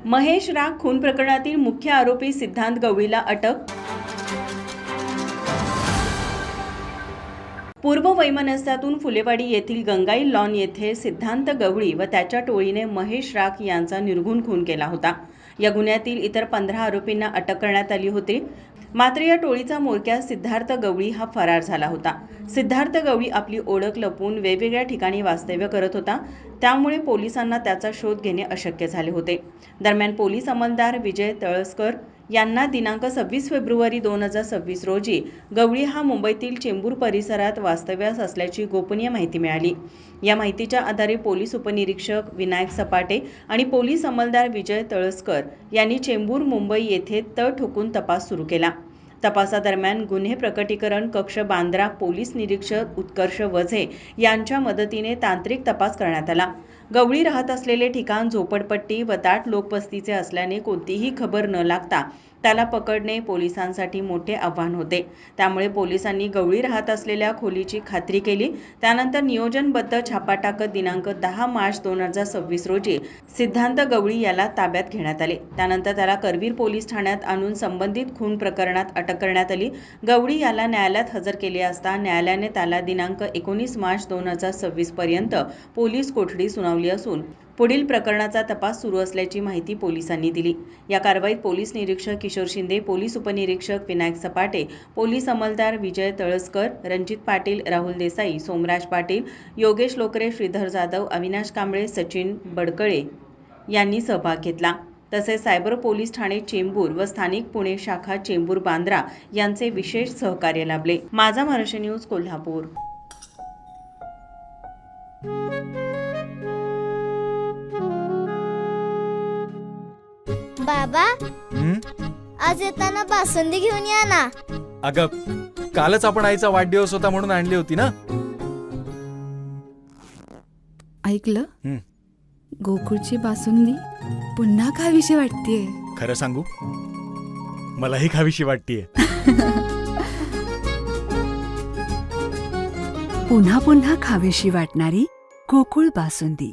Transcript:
महेश राग खून प्रकरणातील मुख्य आरोपी सिद्धांत गवळीला अटक. पूर्व वैमनस्यातून फुलेवाडी येथील गंगाई लॉन येथे सिद्धांत गवळी व त्याच्या टोळीने महेश राग यांचा निर्घृण खून केला होता. या गुन्ह्यातील इतर 15 आरोपींना अटक करण्यात आली होती. मात्र या टोळीचा म्होरक्या सिद्धार्थ गवळी हा फरार झाला होता. सिद्धार्थ गवळी आपली ओळख लपवून वेगवेगळ्या ठिकाणी वास्तव्य करत होता. त्यामुळे पोलिसांना त्याचा शोध घेणे अशक्य झाले होते. दरम्यान पोलीस अंमलदार विजय तळसकर यांना दिनांक 26 फेब्रुवारी 2026 रोजी गवळी हा मुंबईतील चेंबूर परिसरात वास्तव्यास असल्याची गोपनीय माहिती मिळाली. या माहितीच्या आधारे पोलीस उपनिरीक्षक विनायक सपाटे आणि पोलीस अंमलदार विजय तळसकर यांनी चेंबूर मुंबई येथे तळ ठोकून तपास सुरू केला. तपासादरम्यान गुन्हे प्रकटीकरण कक्ष बांद्रा पोलीस निरीक्षक उत्कर्ष वझे यांच्या मदतीने तांत्रिक तपास करण्यात आला. गवळी राहत असलेले ठिकाण झोपडपट्टी व दाट लोकवस्तीचे असल्याने कोणतीही खबर न लागता त्याला पकडणे पोलिसांसाठी मोठे आव्हान होते. त्यामुळे पोलिसांनी गवळी राहत असलेल्या खोलीची खात्री केली. त्यानंतर नियोजनबद्ध छापा टाकत दिनांक 10 मार्च 2026 रोजी सिद्धांत गवळी याला ताब्यात घेण्यात आले. त्यानंतर त्याला करवीर पोलीस ठाण्यात आणून संबंधित खून प्रकरणात अटक करण्यात आली. गवळी याला न्यायालयात हजर केले असता न्यायालयाने त्याला दिनांक 19 मार्च 2026 पर्यंत पोलीस कोठडी सुनावली असून पुढील प्रकरणाचा तपास सुरू असल्याची माहिती पोलिसांनी दिली. या कारवाईत पोलीस निरीक्षक किशोर शिंदे, पोलीस उपनिरीक्षक विनायक सपाटे, पोलीस अंमलदार विजय तळसकर, रणजित पाटील, राहुल देसाई, सोमराज पाटील, योगेश लोकरे, श्रीधर जाधव, अविनाश कांबळे, सचिन बडकळे यांनी सहभाग घेतला. तसेच सायबर पोलीस ठाणे चेंबूर व स्थानिक पुणे शाखा चेंबूर बांद्रा यांचे विशेष सहकार्य लाभले. माझा महाराष्ट्र न्यूज कोल्हापूर. बाबा आज येताना बासुंदी घेऊन या ना. अगं कालच आपण आईचा वाढदिवस होता म्हणून आणली होती ना. ऐकलं, गोकुळची बासुंदी पुन्हा खावीशी वाटतेय. खरं सांगू, मलाही खावीशी वाटतेय. पुन्हा पुन्हा खावीशी वाटणारी गोकुळ बासुंदी.